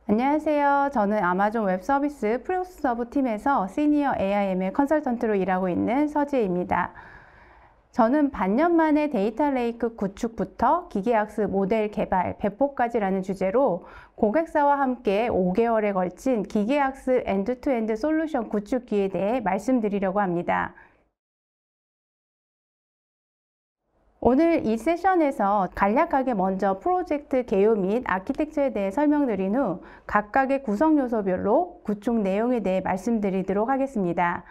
안녕하세요. 저는 아마존 웹 서비스 프로서브 팀에서 시니어 AIML 컨설턴트로 일하고 있는 서지혜입니다. 저는 반년 만에 데이터 레이크 구축부터 기계학습 모델 개발, 배포까지라는 주제로 고객사와 함께 5개월에 걸친 기계학습 엔드투엔드 솔루션 구축기에 대해 말씀드리려고 합니다. 오늘 이 세션에서 간략하게 먼저 프로젝트 개요 및 아키텍처에 대해 설명드린 후 각각의 구성 요소별로 구축 내용에 대해 말씀드리도록 하겠습니다.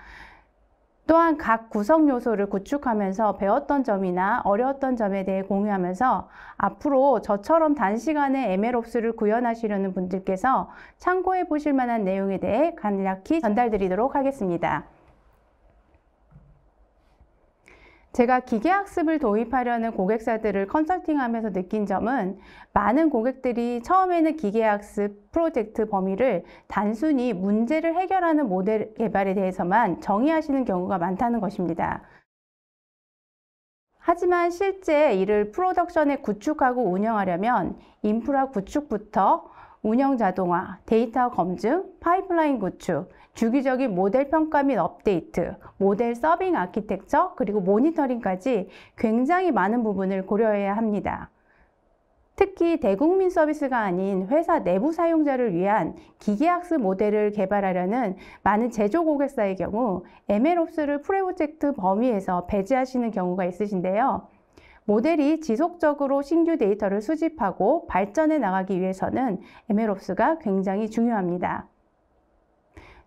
또한 각 구성 요소를 구축하면서 배웠던 점이나 어려웠던 점에 대해 공유하면서 앞으로 저처럼 단시간에 MLOps를 구현하시려는 분들께서 참고해 보실 만한 내용에 대해 간략히 전달드리도록 하겠습니다. 제가 기계학습을 도입하려는 고객사들을 컨설팅하면서 느낀 점은 많은 고객들이 처음에는 기계학습 프로젝트 범위를 단순히 문제를 해결하는 모델 개발에 대해서만 정의하시는 경우가 많다는 것입니다. 하지만 실제 이를 프로덕션에 구축하고 운영하려면 인프라 구축부터 운영 자동화, 데이터 검증, 파이프라인 구축, 주기적인 모델 평가 및 업데이트, 모델 서빙 아키텍처, 그리고 모니터링까지 굉장히 많은 부분을 고려해야 합니다. 특히 대국민 서비스가 아닌 회사 내부 사용자를 위한 기계학습 모델을 개발하려는 많은 제조 고객사의 경우 MLOps를 프로젝트 범위에서 배제하시는 경우가 있으신데요. 모델이 지속적으로 신규 데이터를 수집하고 발전해 나가기 위해서는 MLOps가 굉장히 중요합니다.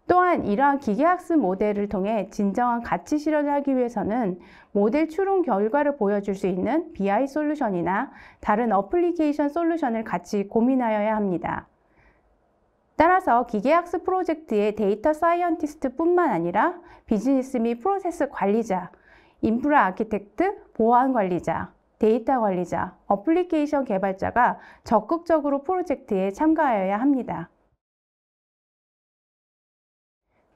또한 이러한 기계학습 모델을 통해 진정한 가치 실현을 하기 위해서는 모델 추론 결과를 보여줄 수 있는 BI 솔루션이나 다른 어플리케이션 솔루션을 같이 고민하여야 합니다. 따라서 기계학습 프로젝트의 데이터 사이언티스트 뿐만 아니라 비즈니스 및 프로세스 관리자, 인프라 아키텍트, 보안 관리자, 데이터 관리자, 어플리케이션 개발자가 적극적으로 프로젝트에 참가하여야 합니다.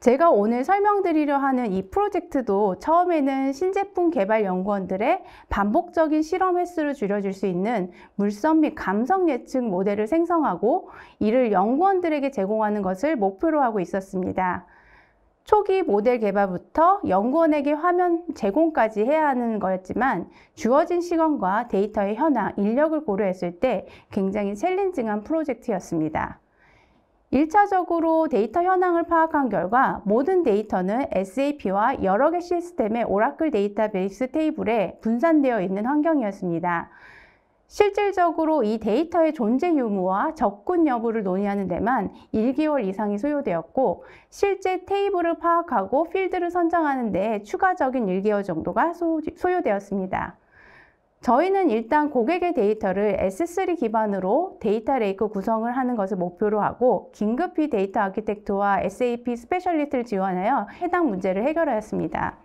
제가 오늘 설명드리려 하는 이 프로젝트도 처음에는 신제품 개발 연구원들의 반복적인 실험 횟수를 줄여줄 수 있는 물성 및 감성 예측 모델을 생성하고 이를 연구원들에게 제공하는 것을 목표로 하고 있었습니다. 초기 모델 개발부터 연구원에게 화면 제공까지 해야 하는 거였지만 주어진 시간과 데이터의 현황, 인력을 고려했을 때 굉장히 챌린징한 프로젝트였습니다. 1차적으로 데이터 현황을 파악한 결과 모든 데이터는 SAP와 여러 개 시스템의 오라클 데이터베이스 테이블에 분산되어 있는 환경이었습니다. 실질적으로 이 데이터의 존재 유무와 접근 여부를 논의하는 데만 1개월 이상이 소요되었고 실제 테이블을 파악하고 필드를 선정하는 데 추가적인 1개월 정도가 소요되었습니다. 저희는 일단 고객의 데이터를 S3 기반으로 데이터 레이크 구성을 하는 것을 목표로 하고 긴급히 데이터 아키텍트와 SAP 스페셜리스트를 지원하여 해당 문제를 해결하였습니다.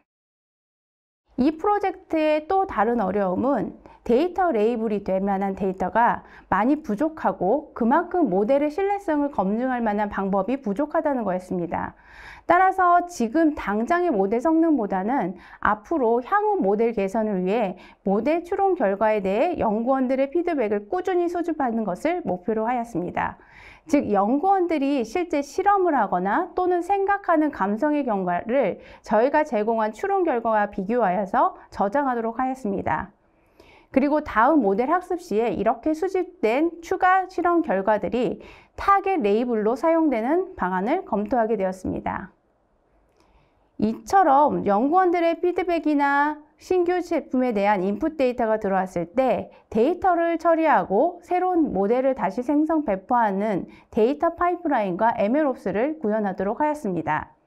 이 프로젝트의 또 다른 어려움은 데이터 레이블이 될 만한 데이터가 많이 부족하고 그만큼 모델의 신뢰성을 검증할 만한 방법이 부족하다는 거였습니다. 따라서 지금 당장의 모델 성능보다는 앞으로 향후 모델 개선을 위해 모델 추론 결과에 대해 연구원들의 피드백을 꾸준히 수집하는 것을 목표로 하였습니다. 즉 연구원들이 실제 실험을 하거나 또는 생각하는 감성의 결과를 저희가 제공한 추론 결과와 비교하여서 저장하도록 하였습니다. 그리고 다음 모델 학습 시에 이렇게 수집된 추가 실험 결과들이 타겟 레이블로 사용되는 방안을 검토하게 되었습니다. 이처럼 연구원들의 피드백이나 신규 제품에 대한 인풋 데이터가 들어왔을 때 데이터를 처리하고 새로운 모델을 다시 생성 배포하는 데이터 파이프라인과 MLOps를 구현하도록 하였습니다.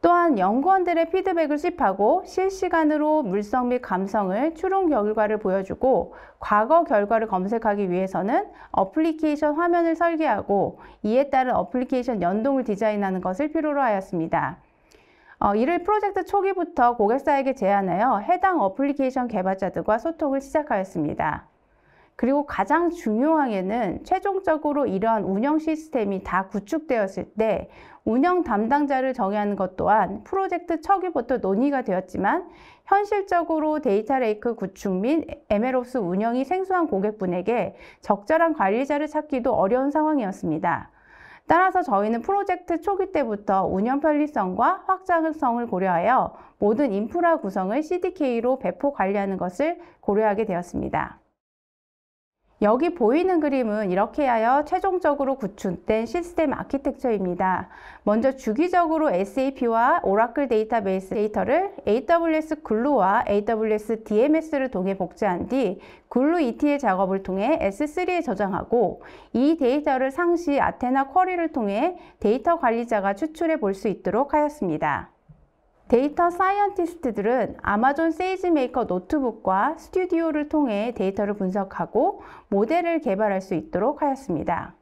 또한 연구원들의 피드백을 수집하고 실시간으로 물성 및 감성을 추론 결과를 보여주고 과거 결과를 검색하기 위해서는 어플리케이션 화면을 설계하고 이에 따른 어플리케이션 연동을 디자인하는 것을 필요로 하였습니다. 이를 프로젝트 초기부터 고객사에게 제안하여 해당 어플리케이션 개발자들과 소통을 시작하였습니다. 그리고 가장 중요한 게는 최종적으로 이러한 운영 시스템이 다 구축되었을 때 운영 담당자를 정의하는 것 또한 프로젝트 초기부터 논의가 되었지만 현실적으로 데이터 레이크 구축 및 MLOps 운영이 생소한 고객분에게 적절한 관리자를 찾기도 어려운 상황이었습니다. 따라서 저희는 프로젝트 초기 때부터 운영 편리성과 확장성을 고려하여 모든 인프라 구성을 CDK로 배포 관리하는 것을 고려하게 되었습니다. 여기 보이는 그림은 이렇게 하여 최종적으로 구축된 시스템 아키텍처입니다. 먼저 주기적으로 SAP와 오라클 데이터베이스 데이터를 AWS 글루와 AWS DMS를 통해 복제한 뒤 글루 ETL 작업을 통해 S3에 저장하고 이 데이터를 상시 아테나 쿼리를 통해 데이터 관리자가 추출해 볼 수 있도록 하였습니다. 데이터 사이언티스트들은 아마존 세이지메이커 노트북과 스튜디오를 통해 데이터를 분석하고 모델을 개발할 수 있도록 하였습니다.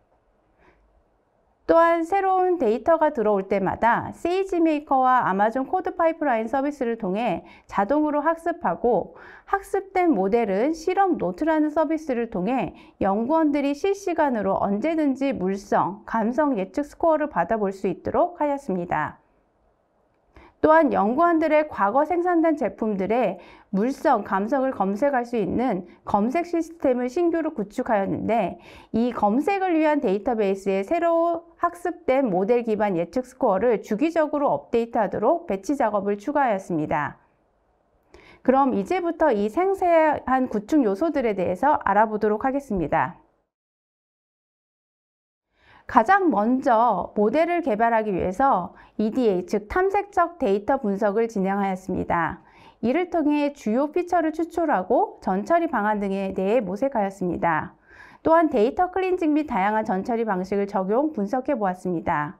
또한 새로운 데이터가 들어올 때마다 세이지메이커와 아마존 코드 파이프라인 서비스를 통해 자동으로 학습하고 학습된 모델은 실험 노트라는 서비스를 통해 연구원들이 실시간으로 언제든지 물성, 감성 예측 스코어를 받아볼 수 있도록 하였습니다. 또한 연구원들의 과거 생산된 제품들의 물성, 감성을 검색할 수 있는 검색 시스템을 신규로 구축하였는데 이 검색을 위한 데이터베이스에 새로 학습된 모델 기반 예측 스코어를 주기적으로 업데이트하도록 배치 작업을 추가하였습니다. 그럼 이제부터 이 생생한 구축 요소들에 대해서 알아보도록 하겠습니다. 가장 먼저 모델을 개발하기 위해서 EDA, 즉 탐색적 데이터 분석을 진행하였습니다. 이를 통해 주요 피처를 추출하고 전처리 방안 등에 대해 모색하였습니다. 또한 데이터 클린징 및 다양한 전처리 방식을 적용, 분석해 보았습니다.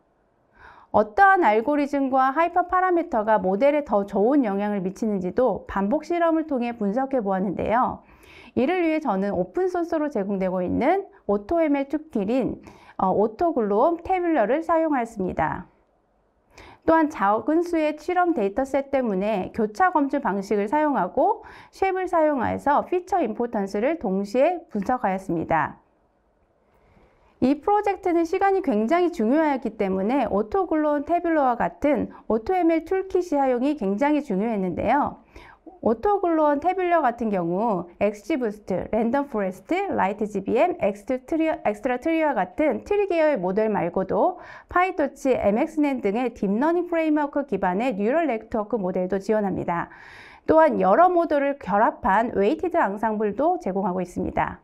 어떠한 알고리즘과 하이퍼 파라미터가 모델에 더 좋은 영향을 미치는지도 반복 실험을 통해 분석해 보았는데요. 이를 위해 저는 오픈소스로 제공되고 있는 AutoML 툴킬인 오토글루엄 태뷸러를 사용하였습니다. 또한 적은 수의 실험 데이터셋 때문에 교차 검증 방식을 사용하고 쉐입을 사용하여서 피처 임포턴스를 동시에 분석하였습니다. 이 프로젝트는 시간이 굉장히 중요하였기 때문에 오토글루엄 태뷸러와 같은 AutoML 툴킷이 사용이 굉장히 중요했는데요. 오토글루엄 태뷸러 같은 경우 XGBoost, 랜덤 포레스트, 라이트GBM, 엑스트라 트리와 같은 트리 계열의 모델 말고도 파이토치, MXNet 등의 딥러닝 프레임워크 기반의 뉴럴 네트워크 모델도 지원합니다. 또한 여러 모델을 결합한 웨이티드 앙상블도 제공하고 있습니다.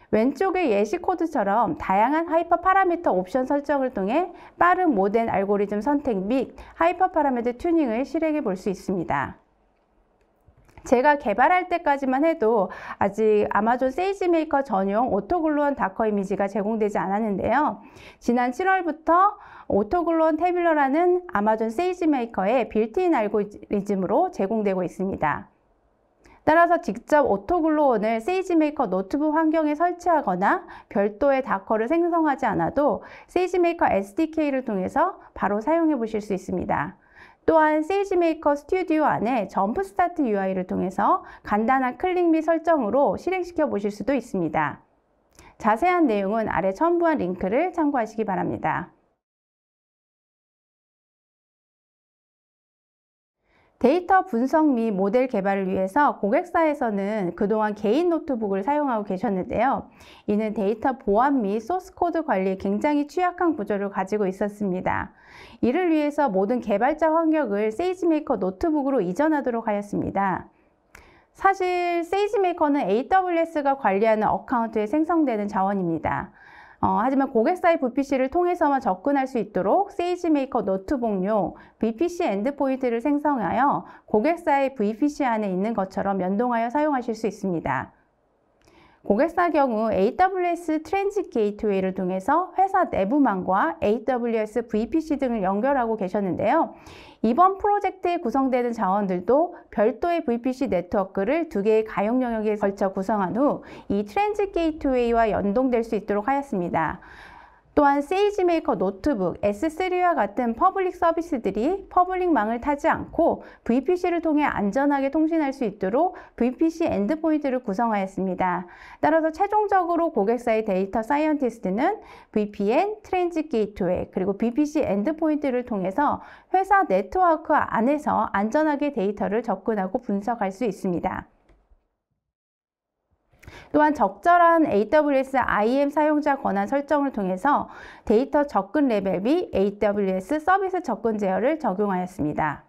왼쪽의 예시 코드처럼 다양한 하이퍼 파라미터 옵션 설정을 통해 빠른 모델 알고리즘 선택 및 하이퍼 파라미터 튜닝을 실행해 볼 수 있습니다. 제가 개발할 때까지만 해도 아직 아마존 세이지메이커 전용 오토글루엄 다커 이미지가 제공되지 않았는데요. 지난 7월부터 오토글루엄 태뷸러라는 아마존 세이지메이커의 빌트인 알고리즘으로 제공되고 있습니다. 따라서 직접 오토글루엄을 세이지메이커 노트북 환경에 설치하거나 별도의 다커를 생성하지 않아도 세이지메이커 SDK를 통해서 바로 사용해 보실 수 있습니다. 또한 세이지메이커 스튜디오 안에 점프스타트 UI를 통해서 간단한 클릭 및 설정으로 실행시켜 보실 수도 있습니다. 자세한 내용은 아래 첨부한 링크를 참고하시기 바랍니다. 데이터 분석 및 모델 개발을 위해서 고객사에서는 그동안 개인 노트북을 사용하고 계셨는데요. 이는 데이터 보안 및 소스 코드 관리에 굉장히 취약한 구조를 가지고 있었습니다. 이를 위해서 모든 개발자 환경을 세이지메이커 노트북으로 이전하도록 하였습니다. 사실 세이지메이커는 AWS가 관리하는 어카운트에 생성되는 자원입니다. 하지만 고객사의 VPC를 통해서만 접근할 수 있도록 세이지메이커 노트북용 VPC 엔드포인트를 생성하여 고객사의 VPC 안에 있는 것처럼 연동하여 사용하실 수 있습니다. 고객사 경우 AWS 트랜짓 게이트웨이를 통해서 회사 내부망과 AWS VPC 등을 연결하고 계셨는데요. 이번 프로젝트에 구성되는 자원들도 별도의 VPC 네트워크를 2개의 가용 영역에 걸쳐 구성한 후 이 트랜짓 게이트웨이와 연동될 수 있도록 하였습니다. 또한 세이지메이커 노트북, S3와 같은 퍼블릭 서비스들이 퍼블릭망을 타지 않고 VPC를 통해 안전하게 통신할 수 있도록 VPC 엔드포인트를 구성하였습니다. 따라서 최종적으로 고객사의 데이터 사이언티스트는 VPN, 트랜짓 게이트웨이, 그리고 VPC 엔드포인트를 통해서 회사 네트워크 안에서 안전하게 데이터를 접근하고 분석할 수 있습니다. 또한 적절한 AWS IAM 사용자 권한 설정을 통해서 데이터 접근 레벨 및 AWS 서비스 접근 제어를 적용하였습니다.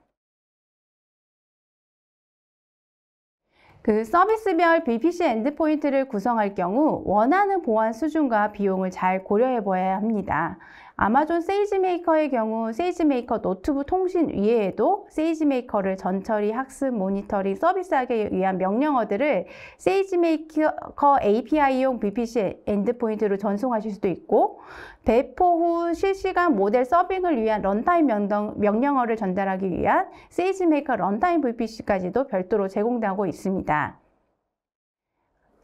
서비스별 VPC 엔드포인트를 구성할 경우 원하는 보안 수준과 비용을 잘 고려해 보아야 합니다. 아마존 세이지메이커의 경우 세이지메이커 노트북 통신 이외에도 세이지메이커를 전처리, 학습, 모니터링, 서비스하기 위한 명령어들을 세이지메이커 API용 VPC 엔드포인트로 전송하실 수도 있고, 배포 후 실시간 모델 서빙을 위한 런타임 명령어를 전달하기 위한 세이지메이커 런타임 VPC까지도 별도로 제공되고 있습니다.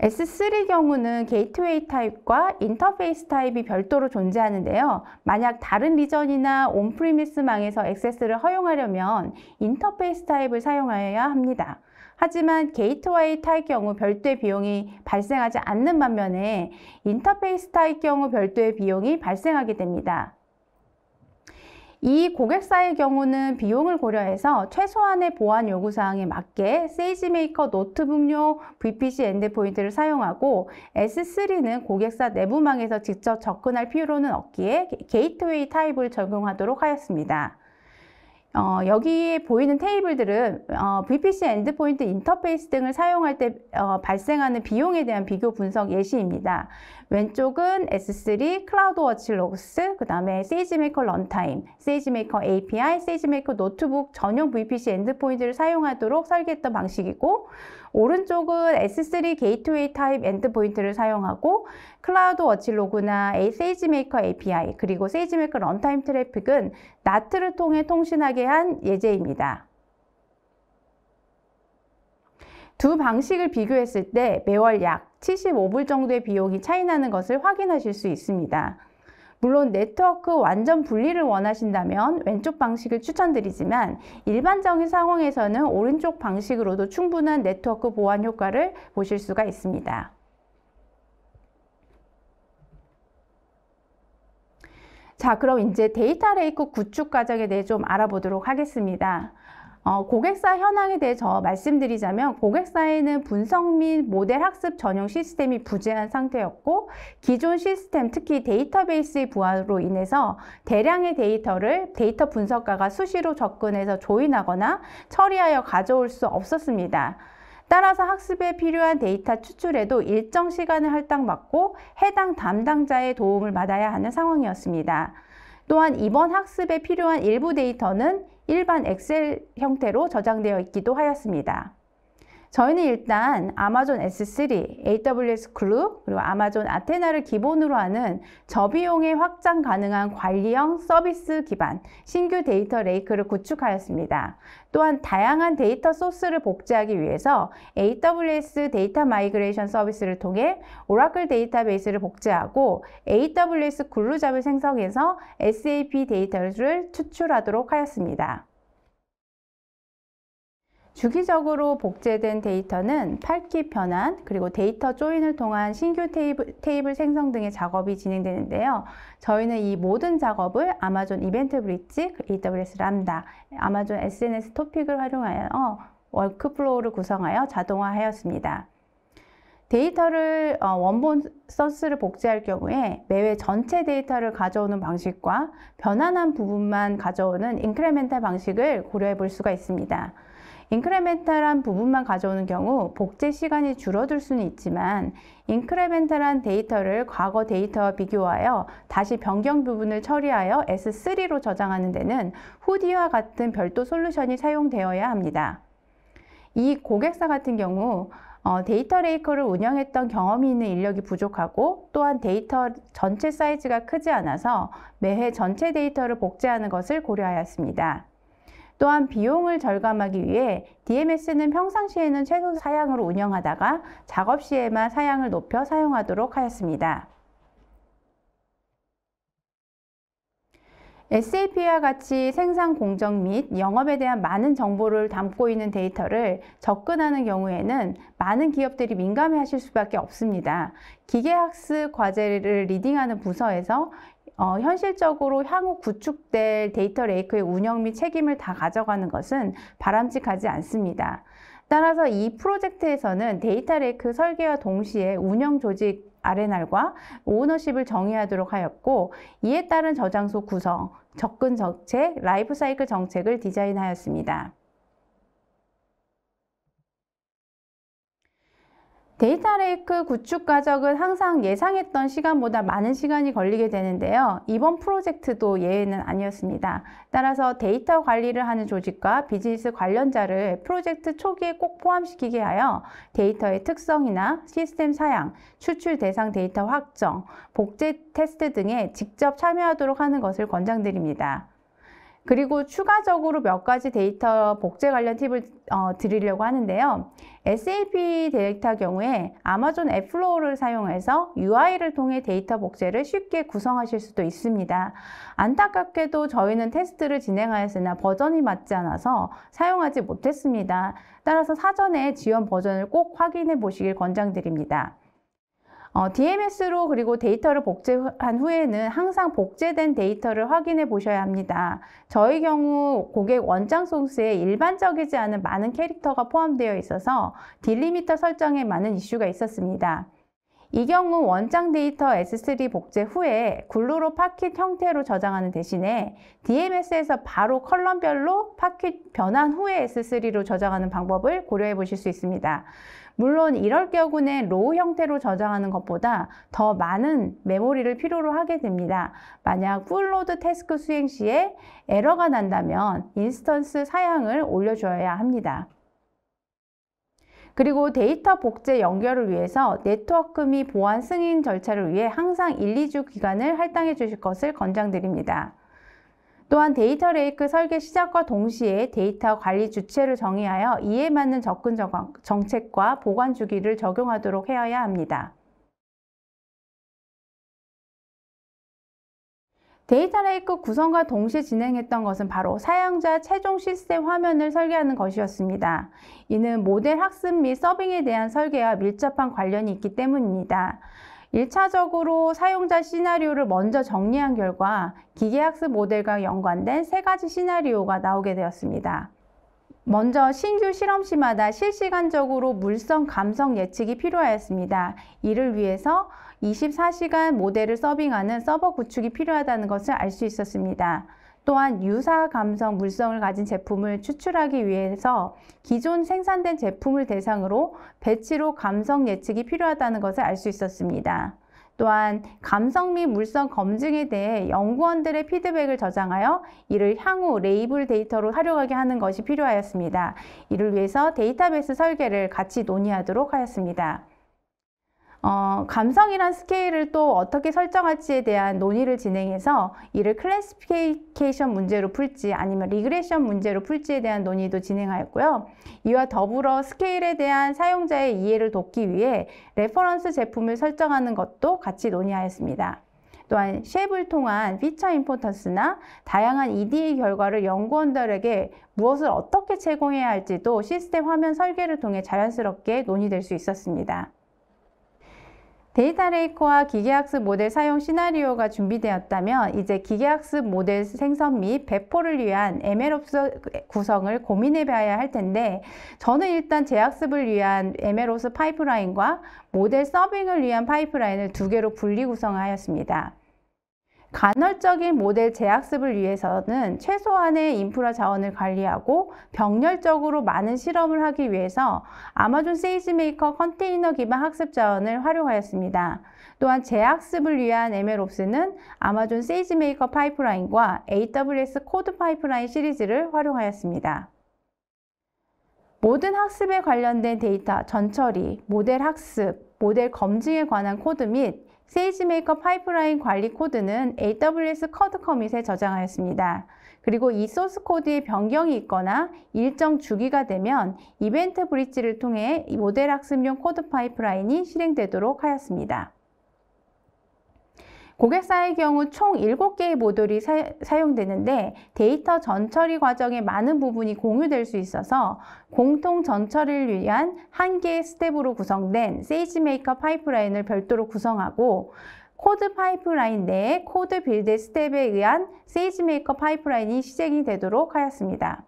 S3 경우는 게이트웨이 타입과 인터페이스 타입이 별도로 존재하는데요. 만약 다른 리전이나 온프리미스망에서 액세스를 허용하려면 인터페이스 타입을 사용하여야 합니다. 하지만 게이트웨이 타입 경우 별도의 비용이 발생하지 않는 반면에 인터페이스 타입 경우 별도의 비용이 발생하게 됩니다. 이 고객사의 경우는 비용을 고려해서 최소한의 보안 요구사항에 맞게 세이지메이커 노트북용 VPC 엔드포인트를 사용하고, S3는 고객사 내부망에서 직접 접근할 필요는 없기에 게이트웨이 타입을 적용하도록 하였습니다. 여기에 보이는 테이블들은 VPC 엔드포인트 인터페이스 등을 사용할 때 발생하는 비용에 대한 비교 분석 예시입니다. 왼쪽은 S3, 클라우드 워치로그스, 그 다음에 세이지메이커 런타임, 세이지메이커 API, 세이지메이커 노트북 전용 VPC 엔드포인트를 사용하도록 설계했던 방식이고, 오른쪽은 S3 게이트웨이 타입 엔드포인트를 사용하고, 클라우드 워치로그나 세이지메이커 API, 그리고 세이지메이커 런타임 트래픽은 NAT를 통해 통신하게 한 예제입니다. 두 방식을 비교했을 때 매월 약 75불 정도의 비용이 차이 나는 것을 확인하실 수 있습니다. 물론 네트워크 완전 분리를 원하신다면 왼쪽 방식을 추천드리지만, 일반적인 상황에서는 오른쪽 방식으로도 충분한 네트워크 보안 효과를 보실 수가 있습니다. 자, 그럼 이제 데이터 레이크 구축 과정에 대해 좀 알아보도록 하겠습니다. 고객사 현황에 대해서 말씀드리자면, 고객사에는 분석 및 모델 학습 전용 시스템이 부재한 상태였고, 기존 시스템, 특히 데이터베이스의 부활로 인해서 대량의 데이터 분석가가 수시로 접근해서 조인하거나 처리하여 가져올 수 없었습니다. 따라서 학습에 필요한 데이터 추출에도 일정 시간을 할당받고 해당 담당자의 도움을 받아야 하는 상황이었습니다. 또한 이번 학습에 필요한 일부 데이터는 일반 엑셀 형태로 저장되어 있기도 하였습니다. 저희는 일단 아마존 S3, AWS 글루, 그리고 아마존 아테나를 기본으로 하는 저비용에 확장 가능한 관리형 서비스 기반 신규 데이터 레이크를 구축하였습니다. 또한 다양한 데이터 소스를 복제하기 위해서 AWS 데이터 마이그레이션 서비스를 통해 오라클 데이터베이스를 복제하고 AWS 글루잡을 생성해서 SAP 데이터를 추출하도록 하였습니다. 주기적으로 복제된 데이터는 팔기 변환, 그리고 데이터 조인을 통한 신규 테이블 생성 등의 작업이 진행되는데요. 저희는 이 모든 작업을 아마존 이벤트 브릿지, AWS 람다, 아마존 SNS 토픽을 활용하여 워크플로우를 구성하여 자동화하였습니다. 데이터를 원본 소스를 복제할 경우에 매회 전체 데이터를 가져오는 방식과 변환한 부분만 가져오는 인크레멘탈 방식을 고려해 볼 수가 있습니다. 인크레멘탈한 부분만 가져오는 경우 복제 시간이 줄어들 수는 있지만, 인크레멘탈한 데이터를 과거 데이터와 비교하여 다시 변경 부분을 처리하여 S3로 저장하는 데는 후디와 같은 별도 솔루션이 사용되어야 합니다. 이 고객사 같은 경우 데이터 레이커를 운영했던 경험이 있는 인력이 부족하고, 또한 데이터 전체 사이즈가 크지 않아서 매회 전체 데이터를 복제하는 것을 고려하였습니다. 또한 비용을 절감하기 위해 DMS는 평상시에는 최소 사양으로 운영하다가 작업 시에만 사양을 높여 사용하도록 하였습니다. SAP와 같이 생산 공정 및 영업에 대한 많은 정보를 담고 있는 데이터를 접근하는 경우에는 많은 기업들이 민감해하실 수밖에 없습니다. 기계학습 과제를 리딩하는 부서에서 현실적으로 향후 구축될 데이터 레이크의 운영 및 책임을 다 가져가는 것은 바람직하지 않습니다. 따라서 이 프로젝트에서는 데이터 레이크 설계와 동시에 운영 조직 R&R과 오너십을 정의하도록 하였고, 이에 따른 저장소 구성, 접근 정책, 라이프 사이클 정책을 디자인하였습니다. 데이터 레이크 구축 과정은 항상 예상했던 시간보다 많은 시간이 걸리게 되는데요. 이번 프로젝트도 예외는 아니었습니다. 따라서 데이터 관리를 하는 조직과 비즈니스 관련자를 프로젝트 초기에 꼭 포함시키게 하여 데이터의 특성이나 시스템 사양, 추출 대상 데이터 확정, 복제 테스트 등에 직접 참여하도록 하는 것을 권장드립니다. 그리고 추가적으로 몇 가지 데이터 복제 관련 팁을 드리려고 하는데요. SAP 데이터 경우에 아마존 앱플로우를 사용해서 UI를 통해 데이터 복제를 쉽게 구성하실 수도 있습니다. 안타깝게도 저희는 테스트를 진행하였으나 버전이 맞지 않아서 사용하지 못했습니다. 따라서 사전에 지원 버전을 꼭 확인해 보시길 권장드립니다. DMS로 그리고 데이터를 복제한 후에는 항상 복제된 데이터를 확인해 보셔야 합니다. 저희 경우 고객 원장 소스에 일반적이지 않은 많은 캐릭터가 포함되어 있어서 딜리미터 설정에 많은 이슈가 있었습니다. 이 경우 원장 데이터 S3 복제 후에 글루로 파킷 형태로 저장하는 대신에 DMS에서 바로 컬럼별로 파킷 변환 후에 S3로 저장하는 방법을 고려해 보실 수 있습니다. 물론 이럴 경우는 로우 형태로 저장하는 것보다 더 많은 메모리를 필요로 하게 됩니다. 만약 풀로드 태스크 수행 시에 에러가 난다면 인스턴스 사양을 올려줘야 합니다. 그리고 데이터 복제 연결을 위해서 네트워크 및 보안 승인 절차를 위해 항상 1, 2주 기간을 할당해 주실 것을 권장드립니다. 또한 데이터 레이크 설계 시작과 동시에 데이터 관리 주체를 정의하여 이에 맞는 접근 정책과 보관 주기를 적용하도록 해야 합니다. 데이터 레이크 구성과 동시에 진행했던 것은 바로 사용자 최종 시스템 화면을 설계하는 것이었습니다. 이는 모델 학습 및 서빙에 대한 설계와 밀접한 관련이 있기 때문입니다. 1차적으로 사용자 시나리오를 먼저 정리한 결과 기계학습 모델과 연관된 3가지 시나리오가 나오게 되었습니다. 먼저 신규 실험시마다 실시간적으로 물성, 감성 예측이 필요하였습니다. 이를 위해서 24시간 모델을 서빙하는 서버 구축이 필요하다는 것을 알 수 있었습니다. 또한 유사 감성, 물성을 가진 제품을 추출하기 위해서 기존 생산된 제품을 대상으로 배치로 감성 예측이 필요하다는 것을 알 수 있었습니다. 또한 감성 및 물성 검증에 대해 연구원들의 피드백을 저장하여 이를 향후 레이블 데이터로 활용하게 하는 것이 필요하였습니다. 이를 위해서 데이터베이스 설계를 같이 논의하도록 하였습니다. 감성이란 스케일을 또 어떻게 설정할지에 대한 논의를 진행해서 이를 클래시피케이션 문제로 풀지 아니면 리그레션 문제로 풀지에 대한 논의도 진행하였고요. 이와 더불어 스케일에 대한 사용자의 이해를 돕기 위해 레퍼런스 제품을 설정하는 것도 같이 논의하였습니다. 또한 쉐입을 통한 피처 임포턴스나 다양한 EDA 결과를 연구원들에게 무엇을 어떻게 제공해야 할지도 시스템 화면 설계를 통해 자연스럽게 논의될 수 있었습니다. 데이터 레이크와 기계학습 모델 사용 시나리오가 준비되었다면 이제 기계학습 모델 생성 및 배포를 위한 MLOps 구성을 고민해 봐야 할 텐데, 저는 일단 재학습을 위한 MLOps 파이프라인과 모델 서빙을 위한 파이프라인을 2개로 분리 구성하였습니다. 간헐적인 모델 재학습을 위해서는 최소한의 인프라 자원을 관리하고 병렬적으로 많은 실험을 하기 위해서 아마존 세이지메이커 컨테이너 기반 학습 자원을 활용하였습니다. 또한 재학습을 위한 MLOps는 아마존 세이지메이커 파이프라인과 AWS 코드 파이프라인 시리즈를 활용하였습니다. 모든 학습에 관련된 데이터 전처리, 모델 학습, 모델 검증에 관한 코드 및 세이지메이커 파이프라인 관리 코드는 AWS 코드 커밋에 저장하였습니다. 그리고 이 소스 코드에 변경이 있거나 일정 주기가 되면 이벤트 브릿지를 통해 이 모델 학습용 코드 파이프라인이 실행되도록 하였습니다. 고객사의 경우 총 7개의 모듈이 사용되는데 데이터 전처리 과정의 많은 부분이 공유될 수 있어서 공통 전처리를 위한 한 개의 스텝으로 구성된 세이지메이커 파이프라인을 별도로 구성하고 코드 파이프라인 내에 코드 빌드 스텝에 의한 세이지메이커 파이프라인이 시행이 되도록 하였습니다.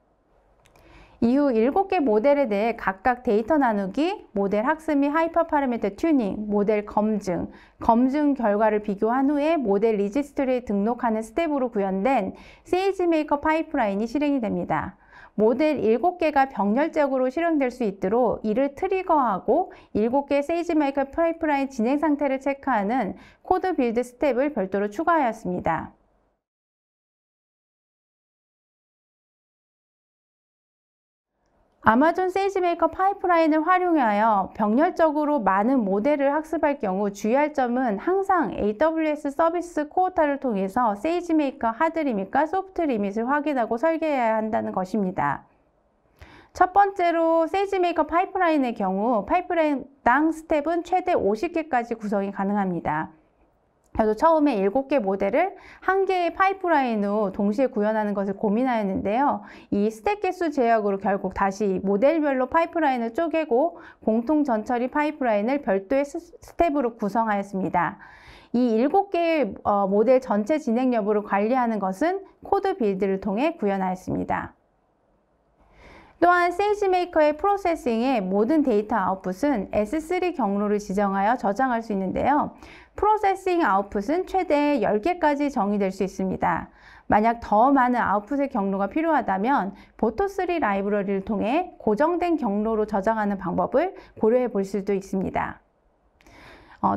이후 7개 모델에 대해 각각 데이터 나누기, 모델 학습 및 하이퍼 파라미터 튜닝, 모델 검증, 검증 결과를 비교한 후에 모델 리지스트리에 등록하는 스텝으로 구현된 세이지메이커 파이프라인이 실행이 됩니다. 모델 7개가 병렬적으로 실행될 수 있도록 이를 트리거하고 7개 세이지메이커 파이프라인 진행 상태를 체크하는 코드 빌드 스텝을 별도로 추가하였습니다. 아마존 세이지메이커 파이프라인을 활용하여 병렬적으로 많은 모델을 학습할 경우 주의할 점은 항상 AWS 서비스 코어타를 통해서 세이지메이커 하드 리밋과 소프트 리밋을 확인하고 설계해야 한다는 것입니다. 첫 번째로 세이지메이커 파이프라인의 경우 파이프라인당 스텝은 최대 50개까지 구성이 가능합니다. 저도 처음에 7개 모델을 한 개의 파이프라인으로 동시에 구현하는 것을 고민하였는데요. 이 스텝 개수 제약으로 결국 다시 모델별로 파이프라인을 쪼개고 공통 전처리 파이프라인을 별도의 스텝으로 구성하였습니다. 이 7개의 모델 전체 진행 여부를 관리하는 것은 코드 빌드를 통해 구현하였습니다. 또한 세이지메이커의 프로세싱의 모든 데이터 아웃풋은 S3 경로를 지정하여 저장할 수 있는데요. 프로세싱 아웃풋은 최대 10개까지 정의될 수 있습니다. 만약 더 많은 아웃풋의 경로가 필요하다면 보토3 라이브러리를 통해 고정된 경로로 저장하는 방법을 고려해 볼 수도 있습니다.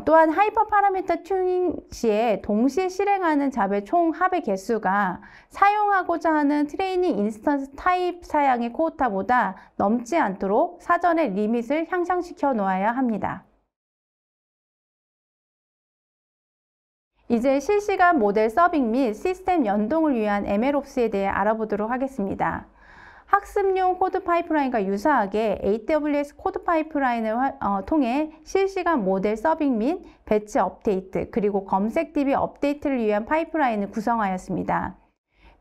또한 하이퍼 파라미터 튜닝 시에 동시에 실행하는 잡의 총 합의 개수가 사용하고자 하는 트레이닝 인스턴스 타입 사양의 코어타보다 넘지 않도록 사전에 리밋을 향상시켜 놓아야 합니다. 이제 실시간 모델 서빙 및 시스템 연동을 위한 MLOps에 대해 알아보도록 하겠습니다. 학습용 코드 파이프라인과 유사하게 AWS 코드 파이프라인을 통해 실시간 모델 서빙 및 배치 업데이트 그리고 검색 DB 업데이트를 위한 파이프라인을 구성하였습니다.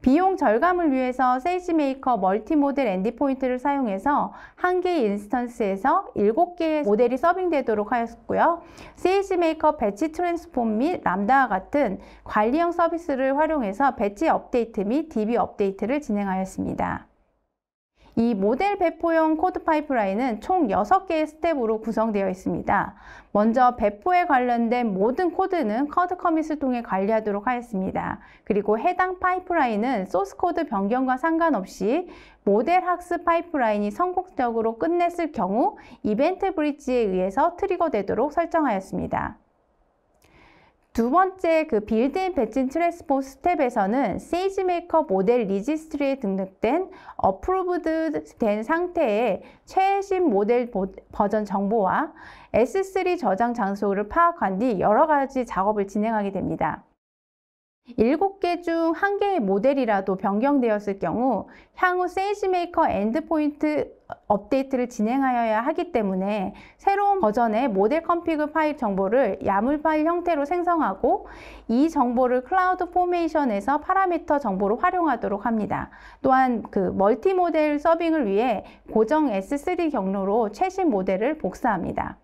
비용 절감을 위해서 세이지메이커 멀티모델 엔드포인트를 사용해서 한 개의 인스턴스에서 7개의 모델이 서빙되도록 하였고요. 세이지메이커 배치 트랜스폼 및 람다와 같은 관리형 서비스를 활용해서 배치 업데이트 및 DB 업데이트를 진행하였습니다. 이 모델 배포용 코드 파이프라인은 총 6개의 스텝으로 구성되어 있습니다. 먼저 배포에 관련된 모든 코드는 코드 커밋을 통해 관리하도록 하였습니다. 그리고 해당 파이프라인은 소스 코드 변경과 상관없이 모델 학습 파이프라인이 성공적으로 끝냈을 경우 이벤트 브릿지에 의해서 트리거되도록 설정하였습니다. 두 번째 빌드인 배치 트랜스폼 스텝에서는 세이지메이커 모델 리지스트리에 등록된 어프로브드 된 상태의 최신 모델 버전 정보와 S3 저장 장소를 파악한 뒤 여러 가지 작업을 진행하게 됩니다. 7개 중 1개의 모델이라도 변경되었을 경우 향후 세이지메이커 엔드포인트 업데이트를 진행하여야 하기 때문에 새로운 버전의 모델 컨피그 파일 정보를 야물 파일 형태로 생성하고 이 정보를 클라우드 포메이션에서 파라미터 정보로 활용하도록 합니다. 또한 멀티 모델 서빙을 위해 고정 S3 경로로 최신 모델을 복사합니다.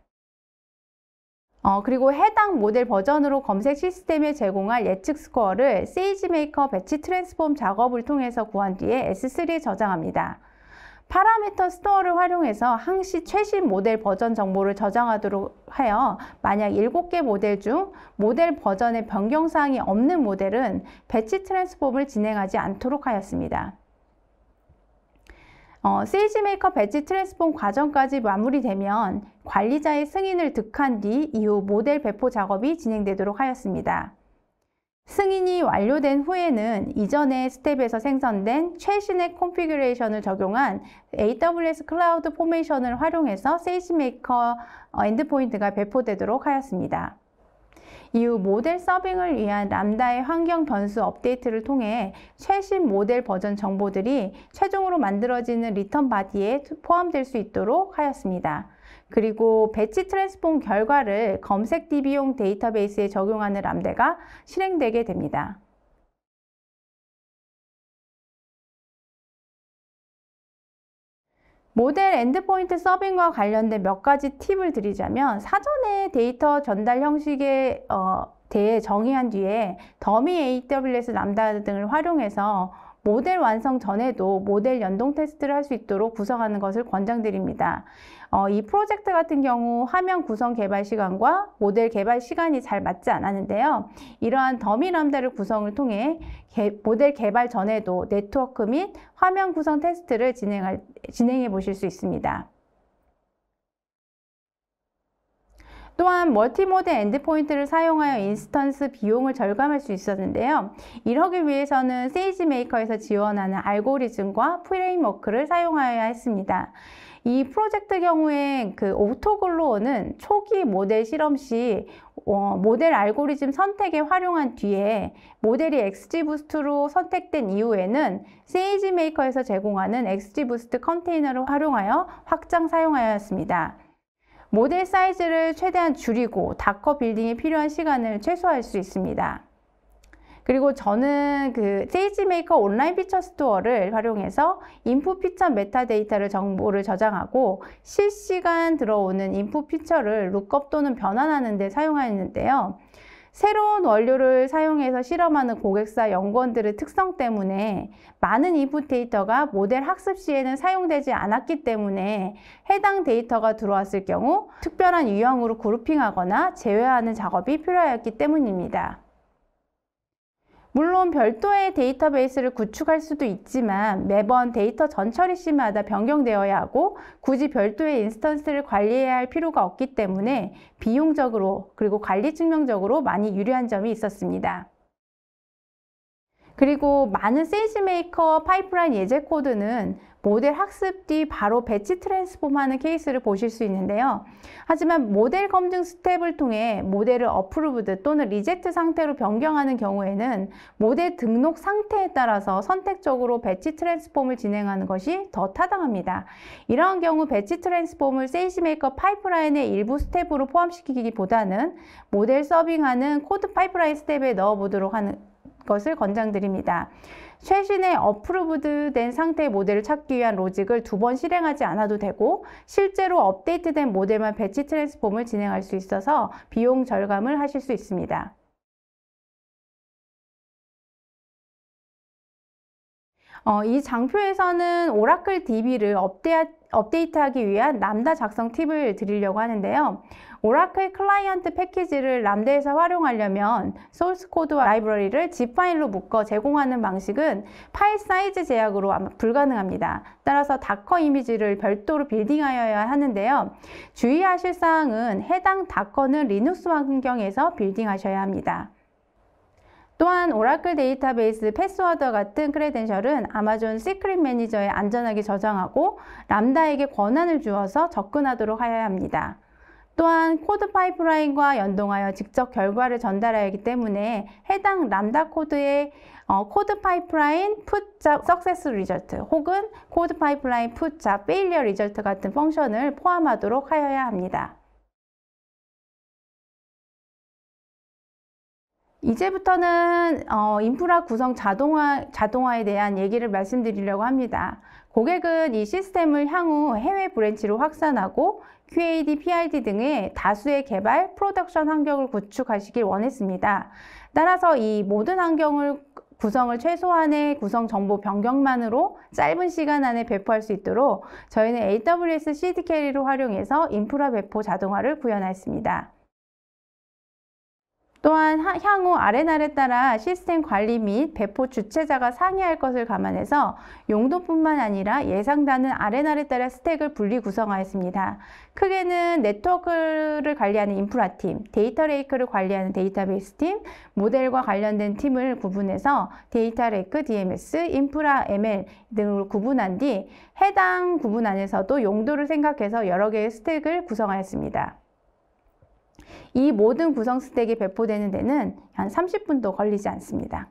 그리고 해당 모델 버전으로 검색 시스템에 제공할 예측 스코어를 세이지메이커 배치 트랜스폼 작업을 통해서 구한 뒤에 S3에 저장합니다. 파라미터 스토어를 활용해서 항시 최신 모델 버전 정보를 저장하도록 하여 만약 7개 모델 중 모델 버전의 변경사항이 없는 모델은 배치 트랜스폼을 진행하지 않도록 하였습니다. 세이지메이커 배치 트랜스폼 과정까지 마무리되면 관리자의 승인을 득한 뒤 이후 모델 배포 작업이 진행되도록 하였습니다. 승인이 완료된 후에는 이전의 스텝에서 생성된 최신의 컨피규레이션을 적용한 AWS 클라우드 포메이션을 활용해서 세이지메이커 엔드포인트가 배포되도록 하였습니다. 이후 모델 서빙을 위한 람다의 환경 변수 업데이트를 통해 최신 모델 버전 정보들이 최종으로 만들어지는 리턴 바디에 포함될 수 있도록 하였습니다. 그리고 배치 트랜스폼 결과를 검색 DB용 데이터베이스에 적용하는 람다가 실행되게 됩니다. 모델 엔드포인트 서빙과 관련된 몇 가지 팁을 드리자면, 사전에 데이터 전달 형식에 대해 정의한 뒤에 더미 AWS 람다 등을 활용해서 모델 완성 전에도 모델 연동 테스트를 할 수 있도록 구성하는 것을 권장드립니다. 이 프로젝트 같은 경우 화면 구성 개발 시간과 모델 개발 시간이 잘 맞지 않았는데요. 이러한 더미 람다를 구성을 통해 모델 개발 전에도 네트워크 및 화면 구성 테스트를 진행해 보실 수 있습니다. 또한 멀티모델 엔드포인트를 사용하여 인스턴스 비용을 절감할 수 있었는데요. 이러기 위해서는 세이지메이커에서 지원하는 알고리즘과 프레임워크를 사용하여야 했습니다. 이 프로젝트 경우에 오토글로어는 초기 모델 실험 시 모델 알고리즘 선택에 활용한 뒤에 모델이 XGBoost로 선택된 이후에는 세이지메이커에서 제공하는 XGBoost 컨테이너를 활용하여 확장 사용하였습니다. 모델 사이즈를 최대한 줄이고 다커 빌딩에 필요한 시간을 최소화할 수 있습니다. 그리고 저는 세이지메이커 온라인 피처 스토어를 활용해서 인풋 피처 메타데이터를 정보를 저장하고 실시간 들어오는 인풋 피처를 룩업 또는 변환하는 데 사용하였는데요. 새로운 원료를 사용해서 실험하는 고객사 연구원들의 특성 때문에 많은 인풋 데이터가 모델 학습 시에는 사용되지 않았기 때문에 해당 데이터가 들어왔을 경우 특별한 유형으로 그룹핑하거나 제외하는 작업이 필요하였기 때문입니다. 물론 별도의 데이터베이스를 구축할 수도 있지만 매번 데이터 전 처리 시마다 변경되어야 하고 굳이 별도의 인스턴스를 관리해야 할 필요가 없기 때문에 비용적으로 그리고 관리 측면적으로 많이 유리한 점이 있었습니다. 그리고 많은 세이지메이커 파이프라인 예제 코드는 모델 학습 뒤 바로 배치 트랜스폼하는 케이스를 보실 수 있는데요. 하지만 모델 검증 스텝을 통해 모델을 어프루브드 또는 리젝트 상태로 변경하는 경우에는 모델 등록 상태에 따라서 선택적으로 배치 트랜스폼을 진행하는 것이 더 타당합니다. 이러한 경우 배치 트랜스폼을 세이지메이커 파이프라인의 일부 스텝으로 포함시키기보다는 모델 서빙하는 코드 파이프라인 스텝에 넣어보도록 하는 것을 권장드립니다. 최신의 어프루브드 된 상태의 모델을 찾기 위한 로직을 2번 실행하지 않아도 되고 실제로 업데이트된 모델만 배치 트랜스폼을 진행할 수 있어서 비용 절감을 하실 수 있습니다. 이 장표에서는 오라클 DB를 업데이트하기 위한 람다 작성 팁을 드리려고 하는데요. 오라클 클라이언트 패키지를 람다에서 활용하려면 소스 코드와 라이브러리를 zip 파일로 묶어 제공하는 방식은 파일 사이즈 제약으로 불가능합니다. 따라서 다커 이미지를 별도로 빌딩하여야 하는데요. 주의하실 사항은 해당 다커는 리눅스 환경에서 빌딩하셔야 합니다. 또한 오라클 데이터베이스 패스워드와 같은 크레덴셜은 아마존 시크릿 매니저에 안전하게 저장하고 람다에게 권한을 주어서 접근하도록 하여야 합니다. 또한 코드 파이프라인과 연동하여 직접 결과를 전달해야 하기 때문에 해당 람다 코드의 코드 파이프라인 put job success result 혹은 코드 파이프라인 put job failure result 같은 펑션을 포함하도록 하여야 합니다. 이제부터는 인프라 구성 자동화에 대한 얘기를 말씀드리려고 합니다. 고객은 이 시스템을 향후 해외 브랜치로 확산하고 QAD, PID 등의 다수의 개발, 프로덕션 환경을 구축하시길 원했습니다. 따라서 이 모든 환경을 구성을 최소한의 구성 정보 변경만으로 짧은 시간 안에 배포할 수 있도록 저희는 AWS CDK를 활용해서 인프라 배포 자동화를 구현하였습니다. 또한 향후 아레나에 따라 시스템 관리 및 배포 주체자가 상이할 것을 감안해서 용도뿐만 아니라 예상되는 아레나에 따라 스택을 분리 구성하였습니다. 크게는 네트워크를 관리하는 인프라팀, 데이터 레이크를 관리하는 데이터베이스 팀, 모델과 관련된 팀을 구분해서 데이터 레이크, DMS, 인프라, ML 등으로 구분한 뒤 해당 구분 안에서도 용도를 생각해서 여러 개의 스택을 구성하였습니다. 이 모든 구성 스택이 배포되는 데는 한 30분도 걸리지 않습니다.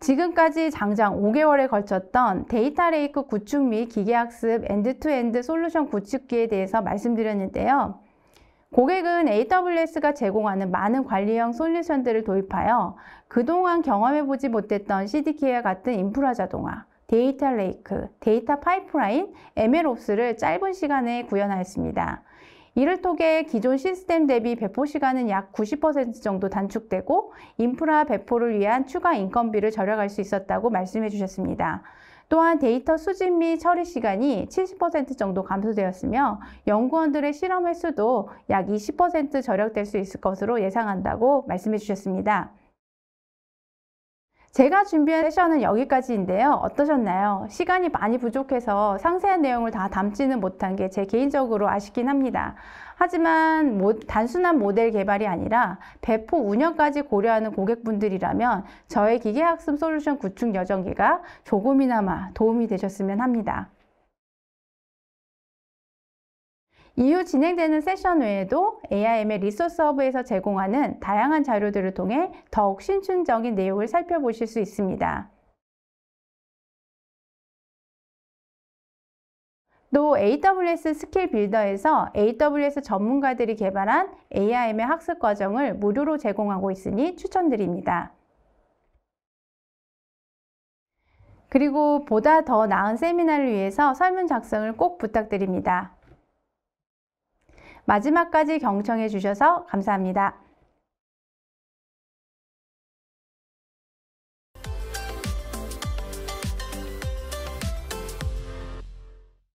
지금까지 장장 5개월에 걸쳤던 데이터 레이크 구축 및 기계학습 엔드투엔드 솔루션 구축기에 대해서 말씀드렸는데요. 고객은 AWS가 제공하는 많은 관리형 솔루션들을 도입하여 그동안 경험해보지 못했던 CDK와 같은 인프라 자동화, 데이터 레이크, 데이터 파이프라인, MLOps를 짧은 시간에 구현하였습니다. 이를 통해 기존 시스템 대비 배포 시간은 약 90% 정도 단축되고 인프라 배포를 위한 추가 인건비를 절약할 수 있었다고 말씀해 주셨습니다. 또한 데이터 수집 및 처리 시간이 70% 정도 감소되었으며 연구원들의 실험 횟수도 약 20% 절약될 수 있을 것으로 예상한다고 말씀해 주셨습니다. 제가 준비한 세션은 여기까지인데요. 어떠셨나요? 시간이 많이 부족해서 상세한 내용을 다 담지는 못한 게 제 개인적으로 아쉽긴 합니다. 하지만 단순한 모델 개발이 아니라 배포 운영까지 고려하는 고객분들이라면 저의 기계학습 솔루션 구축 여정기가 조금이나마 도움이 되셨으면 합니다. 이후 진행되는 세션 외에도 AIML 리소스 허브에서 제공하는 다양한 자료들을 통해 더욱 신춘적인 내용을 살펴보실 수 있습니다. 또 AWS 스킬 빌더에서 AWS 전문가들이 개발한 AIML 학습 과정을 무료로 제공하고 있으니 추천드립니다. 그리고 보다 더 나은 세미나를 위해서 설문 작성을 꼭 부탁드립니다. 마지막까지 경청해 주셔서 감사합니다.